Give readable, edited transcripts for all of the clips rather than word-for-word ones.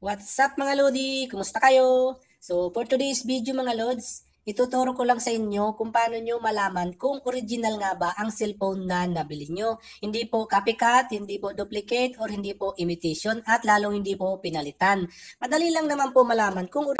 What's up mga Lodi? Kumusta kayo? So for today's video mga Lods, ituturo ko lang sa inyo kung paano nyo malaman kung original nga ba ang cellphone na nabili nyo. Hindi po copycat, hindi po duplicate, or hindi po imitation, at lalong hindi po pinalitan. Madali lang naman po malaman kung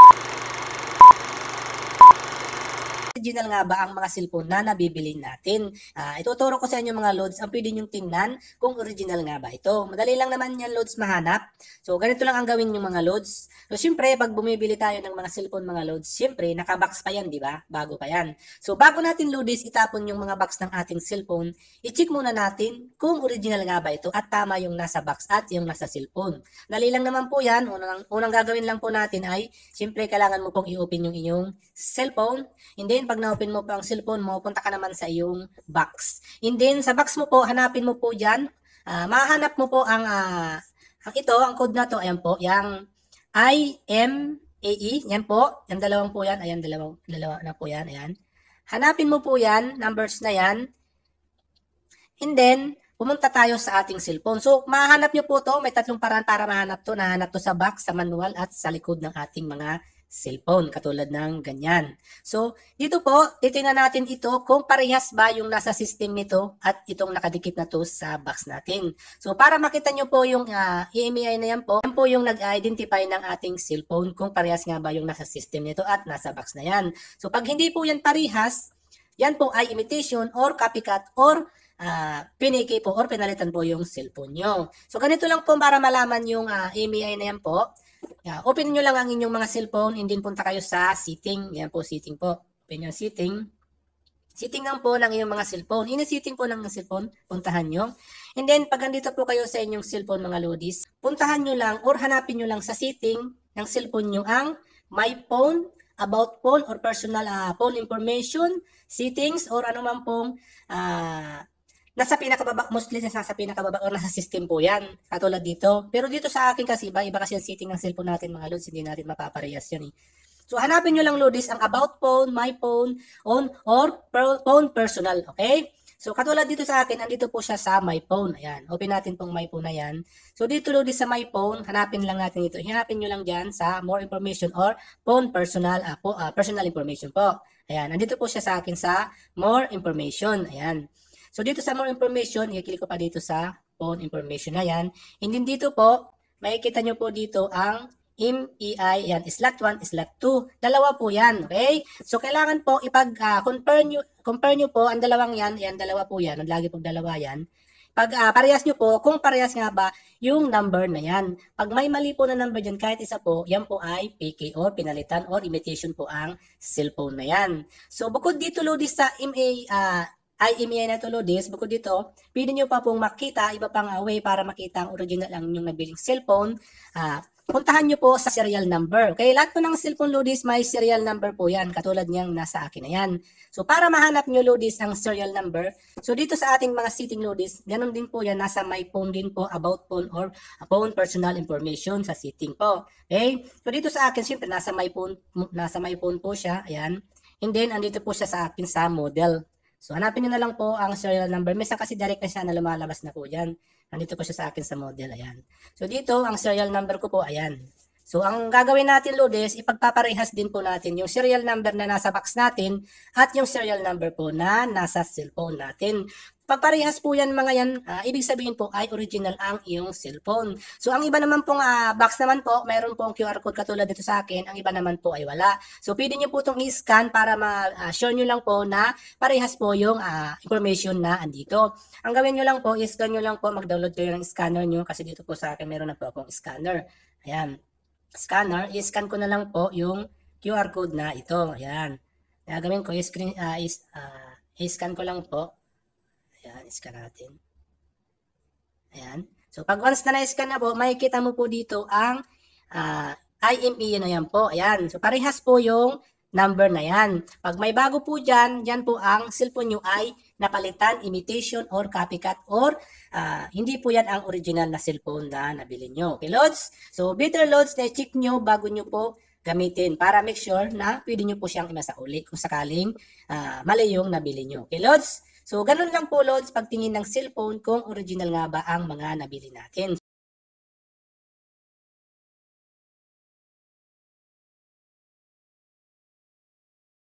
original nga ba ang mga cellphone na nabibili natin. Ituturo ko sa inyo mga loads ang pwede nyong tingnan kung original nga ba ito. Madali lang naman yan loads mahanap. So ganito lang ang gawin yung mga loads. So syempre pag bumibili tayo ng mga cellphone mga loads, syempre nakabox pa yan, di ba? Bago pa yan. So bago natin loads itapon yung mga box ng ating cellphone, i-check muna natin kung original nga ba ito at tama yung nasa box at yung nasa cellphone. Dali lang naman po yan. Unang gagawin lang po natin ay syempre kailangan mo pong i-open yung inyong cellphone. And then pag na-open mo po ang cellphone mo, punta ka naman sa iyong box. And then, sa box mo po, hanapin mo po dyan. Mahanap mo po ang ang code na to, ayan po, yung IMAE, yan po, yung dalawang po yan, ayan, dalawa na po yan, ayan. Hanapin mo po yan, numbers na yan. And then, pumunta tayo sa ating cellphone. So, mahanap nyo po to, may tatlong paraan para mahanap to. Nahanap to sa box, sa manual, at sa likod ng ating mga cellphone, katulad ng ganyan. So, dito po, titingnan natin ito kung parehas ba yung nasa system nito at itong nakadikit na to sa box natin. So, para makita nyo po yung EMEI na yan po yung nag-identify ng ating cellphone kung parehas nga ba yung nasa system nito at nasa box na yan. So, pag hindi po yan parehas, yan po ay imitation or copycat or piniki po or pinalitan po yung cellphone nyo. So, ganito lang po para malaman yung EMEI na yan po. Open nyo lang ang inyong mga cellphone and then punta kayo sa setting. Yan po, setting po. Open yung setting. Setting lang po ng inyong mga cellphone. Ini-setting po ng cellphone, puntahan nyo. And then, pag nandito po kayo sa inyong cellphone mga lodis, puntahan nyo lang or hanapin nyo lang sa setting ng cellphone nyo ang My Phone, About Phone, or Personal Phone Information, Settings, or ano man pong nasa pinakababa, mostly nasa pinakababa or nasa system po yan, katulad dito. Pero dito sa akin kasi, iba kasi yung setting ng cellphone natin mga lods, hindi natin mapaparehas yan eh. So, hanapin nyo lang lodis ang About Phone, My Phone, or Phone Personal, okay? So, katulad dito sa akin, andito po siya sa My Phone. Ayan, open natin pong My Phone na yan. So, dito lodis sa My Phone, hanapin lang natin ito. Hanapin nyo lang dyan sa More Information or Phone Personal, Personal Information po. Ayan, andito po siya sa akin sa More Information. Ayan. So, dito sa more information, i-click ko pa dito sa phone information na yan. And then dito po, makikita nyo po dito ang MEI, yan, slot 1, slot 2. Dalawa po yan, okay? So, kailangan po compare nyo po ang dalawang yan, dalawa po yan, lagi pong dalawa yan. Pag parehas nyo po, kung parehas nga ba yung number na yan. Pag may mali po na number dyan, kahit isa po, yan po ay PK or pinalitan or imitation po ang cellphone na yan. So, bukod dito, lodis sa IMEI na to lodis, bukod dito, pwede nyo pa pong makita, iba pang way para makita ang original ang inyong nabiling cellphone. Puntahan nyo po sa serial number. Okay, lahat po ng cellphone lodis may serial number po yan, katulad niyang nasa akin na yan. So, para mahanap nyo lodis ang serial number, so dito sa ating mga setting lodis, ganun din po yan, nasa My Phone din po, About Phone or Phone Personal Information sa setting po. Okay, so dito sa akin, syempre nasa My Phone po siya, ayan. And then, andito po siya sa akin sa model. So, hanapin nyo na lang po ang serial number. Minsan kasi direct na siya na lumalabas na po dyan. Nandito po siya sa akin sa model. Ayan. So, dito, ang serial number ko po, ayan. So, ang gagawin natin, lodis, ipagpaparehas din po natin yung serial number na nasa box natin at yung serial number po na nasa cellphone natin. Pagparehas po yan mga yan, ibig sabihin po ay original ang iyong cellphone. So, ang iba naman pong box naman po, mayroon pong QR code katulad dito sa akin, ang iba naman po ay wala. So, pwede nyo po itong i-scan para ma-sure nyo lang po na parehas po yung information na andito. Ang gawin nyo lang po, i-scan nyo lang po, mag-download kayo ng scanner nyo kasi dito po sa akin mayroon na po akong scanner. Ayan. Scanner, i-scan ko na lang po yung QR code na ito. Ayan. Gagawin ko, i-scan ko lang po. Ayan, scan natin. Ayan. So, pag once na na-scan na po, makikita mo po dito ang IMEI na yan po. Ayan. So, parehas po yung number na yan. Pag may bago po dyan, dyan po ang cellphone nyo ay napalitan, imitation, or copycat, or hindi po yan ang original na cellphone na nabili nyo. Okay, loads? So, better loads na check nyo bago nyo po gamitin para make sure na pwede nyo po siyang imasa uli kung sakaling mali yung nabili nyo. Okay, loads? So, ganun lang po, loads, pagtingin ng cellphone kung original nga ba ang mga nabili natin.